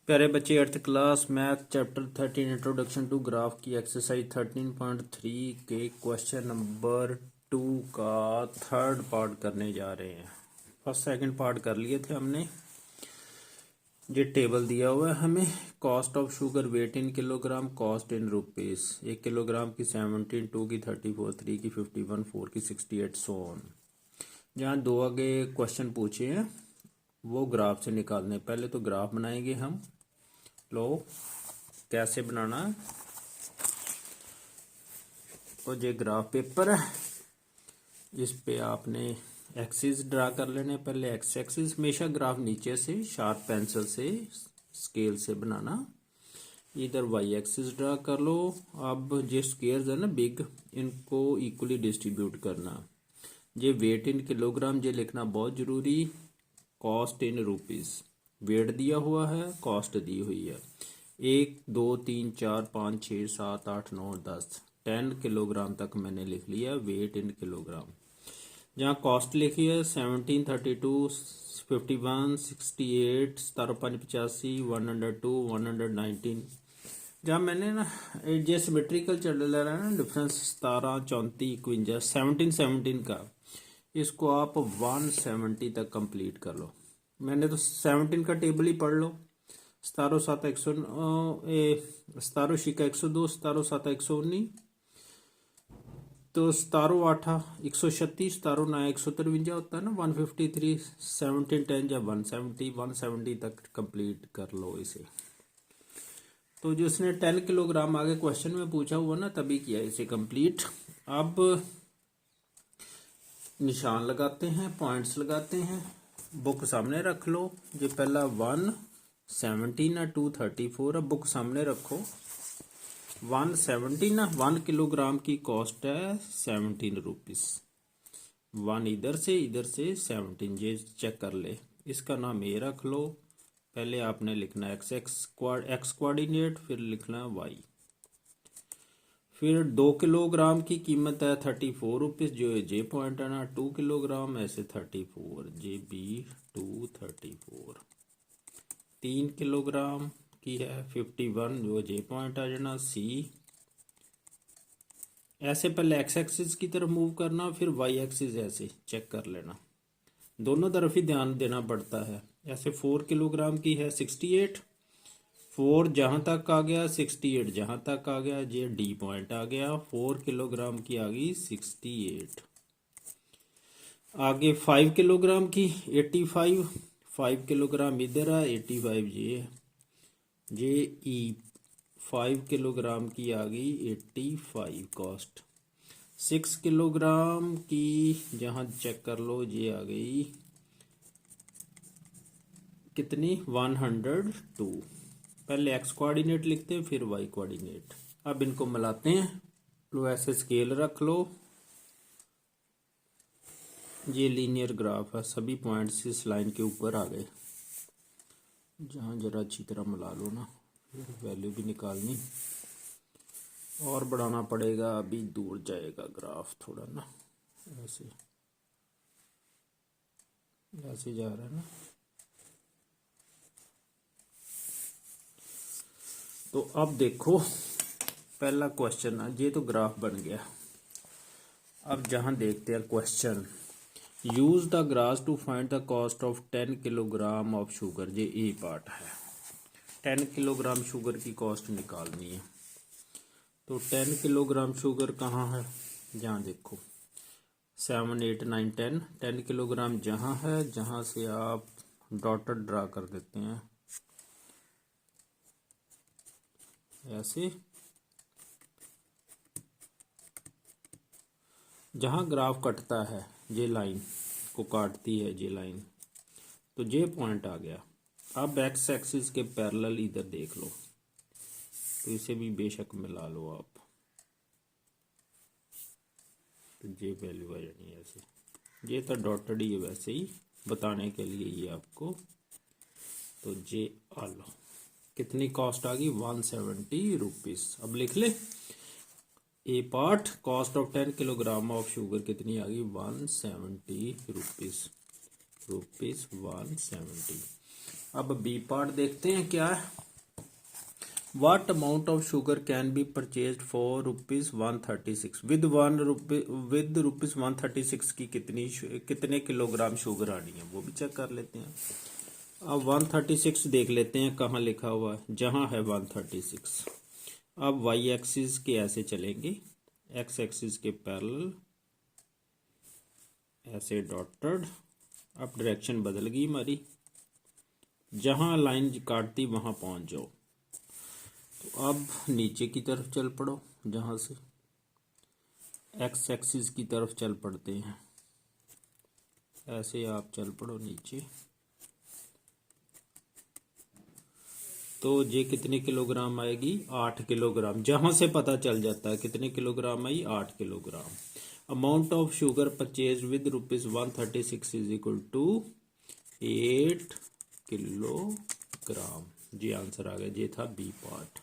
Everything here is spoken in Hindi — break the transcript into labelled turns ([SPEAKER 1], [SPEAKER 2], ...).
[SPEAKER 1] प्यारे बच्चे 8th class math chapter 13 introduction to graph की एक्सरसाइज 13.3 के क्वेश्चन नंबर 2 का थर्ड पार्ट करने जा रहे हैं। फर्स्ट सेकंड पार्ट कर लिए थे हमने। ये टेबल दिया हुआ है हमें, cost of sugar weight in kilogram, cost in rupees, 1 kilogram की 17, 2 की 34, 3 की 51, 4 की 68 सो ऑन। जहाँ दो आगे क्वेश्चन पूछे हैं वो ग्राफ से निकालने। पहले तो ग्राफ बनाएंगे हम। लो कैसे बनाना है, तो ये ग्राफ पेपर है, इस पे आपने एक्सिस ड्रा कर लेने। पहले एक्स एक्सिस, हमेशा ग्राफ नीचे से शार्प पेंसिल से स्केल से बनाना। इधर वाई एक्सिस ड्रा कर लो। अब ये स्क्वायर्स है ना बिग, इनको इक्वली डिस्ट्रीब्यूट करना। ये वेट इन किलोग्राम ये लिखना बहुत जरूरी। कॉस्ट इन रुपीस, वेट दिया हुआ है, कॉस्ट दी हुई है। 1 2 3 4 5 6 7 8 9 10 10 किलोग्राम तक मैंने लिख लिया वेट इन किलोग्राम। जहाँ कॉस्ट लिखी है 17, 32, 51, 68, 17, 85, 102, 119। जहाँ मैंने ना जो सिमेट्रिकल चल रहा है ना डिफरेंस 17, 34, 51, 17 का, इसको आप 170 तक कंप्लीट कर लो। मैंने तो 17 का टेबल ही पढ़ लो। 17 7 100, 17 शिका 102, 17 7 119, तो 17 8 136, 17 9 153 होता है ना 153, 17 10 या 170 तक कंप्लीट कर लो इसे। तो जो उसने 10 किलोग्राम आगे क्वेश्चन में पूछा हुआ ना तभी किया इसे कंप्लीट। अब निशान लगाते हैं, पॉइंट्स लगाते हैं। बुक सामने रख लो। ये पहला 170 ना 234, अब बुक सामने रखो। 170 ना 1 किलोग्राम की कॉस्ट है 17 रुपीस। 1 इधर से 17, ये चेक कर ले। इसका नाम ए रख लो। पहले आपने लिखना एक्स कोऑर्डिनेट, फिर लिखना वाई। फिर 2 किलोग्राम की कीमत है 34 रुपीस, जो जे पॉइंट है ना। 2 किलोग्राम ऐसे 34, जे बी 234। 3 किलोग्राम की है 51, जो जे पॉइंट आ जाना सी। ऐसे पहले एक्स एक्सिस की तरफ मूव करना, फिर वाई एक्सिस ऐसे चेक कर लेना। दोनों तरफ ही ध्यान देना पड़ता है। ऐसे 4 किलोग्राम की है 68, 4 जहां तक आ गया 68 जहां तक आ गया, ये डी पॉइंट आ गया। 4 किलोग्राम की आ गई 68। आगे 5 किलोग्राम की 85, 5 किलोग्राम इधर है, 85 ये ई 5 किलोग्राम की आ गई 85 कॉस्ट। 6 किलोग्राम की जहां चेक कर लो ये आ गई कितनी 102। पहले एक्स कोऑर्डिनेट लिखते हैं फिर वाई कोऑर्डिनेट। अब इनको मिलाते हैं। लो ऐसे स्केल रख लो। ये लीनियर ग्राफ है, सभी पॉइंट्स इस लाइन के ऊपर आ गए। जहाँ जरा अच्छी तरह मिला लो ना, फिर वैल्यू भी निकालनी और बढ़ाना पड़ेगा, अभी दूर जाएगा ग्राफ थोड़ा ना। ऐसे ऐसे जा रहा है ना। तो अब देखो पहला क्वेश्चन है, ये तो ग्राफ बन गया। अब जहाँ देखते हैं question, use the graph to find the cost of 10 kilogram of sugar. ये ए पार्ट है, 10 किलोग्राम शुगर की कॉस्ट निकालनी है। तो 10 किलोग्राम शुगर कहाँ है, जहाँ देखो 7 8 9 10, 10 किलोग्राम जहाँ है, जहाँ से आप डॉटेड ड्रा कर देते हैं ऐसे। जहाँ ग्राफ कटता है, ये लाइन को काटती है ये लाइन, तो ये पॉइंट आ गया। अब एक्स एक्सिस के पैरेलल इधर देख लो, तो इसे भी बेशक मिला लो आप, तो ये वैल्यू आ जानी है ऐसे। ये तो डॉटेड ही है वैसे ही बताने के लिए ये आपको। तो ये आ लो, कितनी कॉस्ट आ गई 170 रुपीस। अब लिख ले A part, cost of 10 kilogram of sugar कितनी आ गई 170 रुपीस, 170। अब बी पार्ट देखते हैं क्या है। What amount of sugar can be purchased for rupees 136 with rupees 136 की कितने किलोग्राम शुगर आनी है वो भी चेक कर लेते हैं। अब 136 देख लेते हैं कहाँ लिखा हुआ है, जहाँ है 136। अब वाई एक्सिस के ऐसे चलेंगे, एक्स एक्सिस के पैरेलल ऐसे डॉटेड। अब डायरेक्शन बदल गई हमारी, जहाँ लाइन काटती वहाँ पहुँच जाओ। तो अब नीचे की तरफ चल पड़ो, जहाँ से एक्स एक्सिस की तरफ चल पड़ते हैं, ऐसे आप चल पड़ो नीचे। तो ये कितने किलोग्राम आएगी, 8 किलोग्राम। जहाँ से पता चल जाता है कितने किलोग्राम आई, 8 kilogram. Amount of sugar purchase with rupees 136 is equal to 8 kilogram. जी आंसर आ गया, ये था बी पार्ट।